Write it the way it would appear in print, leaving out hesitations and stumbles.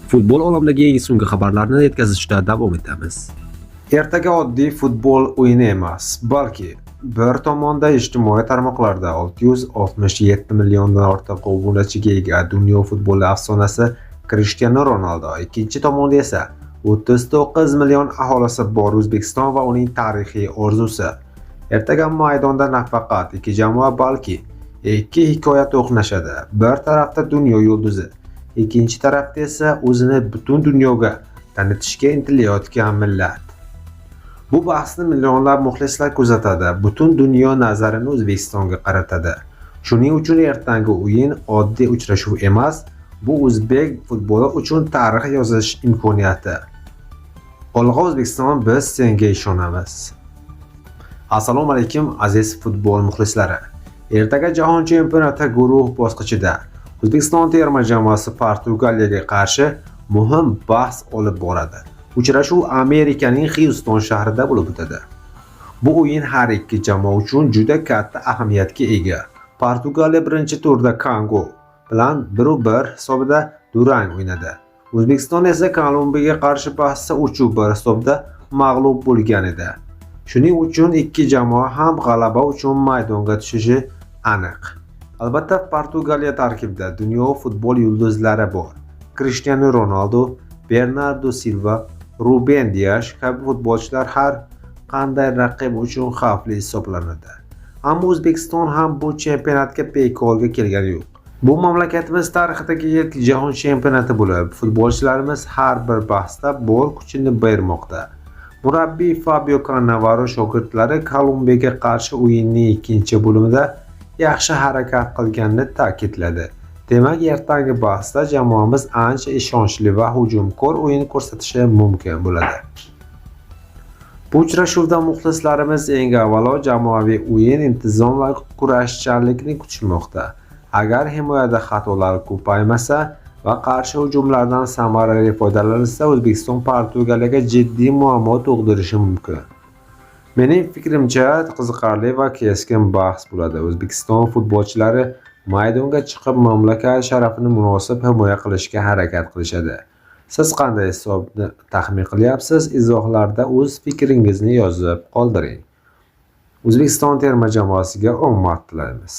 Futbol olamidagi eng so'nggi xabarlarni yetkazishda davom etamiz. Ertaga oddiy futbol o'yini emas, balki bir tomonda ijtimoiy tarmoqlarda 667 milliondan ortiq obunachiga ega dunyo futboli afsonasi Cristiano Ronaldo, ikkinchi tomonda esa 39 million aholisi bor O'zbekiston va uning tarixiy orzusi. Ertaga maydonda nafaqat ikki jamoa, balki ikki hikoya to'qnashadi. Bir tarafda dunyo yulduzi, ikkinchi tarafda esa o'zini butun dunyoga tanitishga intilayotgan millat. Bu bahsni millionlab muxlislar kuzatadi, butun dunyo nazarini O'zbekistonga qaratadi. Shuning uchun ertangi o'yin oddiy uchrashuv emas, bu o'zbek futboli uchun tarix yozish imkoniyati. Olg'a O'zbekiston, biz senga ishonamiz. Assalomu alaykum aziz futbol muxlislari. Ertaga Jahon chempionati guruh bosqichida O'zbekiston terma jamoasi Portugaliyaga qarshi muhim bahs olib boradi. Uchrashuv Amerikaning Houston shahrida bo'lib o'tadi. Bu o'yin har ikki jamoa uchun juda katta ahamiyatga ega. Portugaliya birinchi turda Kongo bilan 1-1 hisobida durang o'ynadi. O'zbekiston esa Kolumbiyaga qarshi bahsda 3-1 hisobda mag'lub bo'lgan edi. Shuning uchun ikki jamoa ham g'alaba uchun maydonga tushishi aniq. Albatta, Portugaliya tarkibida dunyo futbol yulduzlari bor. Cristiano Ronaldo, Bernardo Silva, Ruben Dias kabi futbolchilar har qanday raqib uchun xavfli hisoblanadi. Ammo O'zbekiston ham bu chempionatga bekorga kelgani yo'q. Bu mamlakatimiz tarixidagi ilk jahon chempionati bo'lib, futbolchilarimiz har bir bahsda bor kuchini bermoqda. Murabbiy Fabio Cannavaro shogirdlari Kolumbiyaga qarshi o'yinning ikkinchi bo'limida yaxshi harakat qilganini ta'kidladi. Demak, ertangi bahsda jamoamiz ancha ishonchli va hujumkor o'yin ko'rsatishi mumkin bo'ladi. Bu uchrashuvda muxlislarimiz eng avvalo jamoaviy o'yin, intizom va kurashchanlikni kutishmoqda. Agar himoyada xatolar ko'paymasa va qarshi hujumlardan samarali foydalanilsa, O'zbekiston Portugaliyaga jiddiy muammo tug'dirishi mumkin. Mening fikrimcha, qiziqarli va keskin bahs bo'ladi. O'zbekiston futbolchilari maydonga chiqib mamlakat sharafini munosib himoya qilishga harakat qilishadi. Siz qanday hisobni taxmin qilyapsiz? Izohlarda o'z fikringizni yozib qoldiring. O'zbekiston terma jamoasiga omad tilaymiz.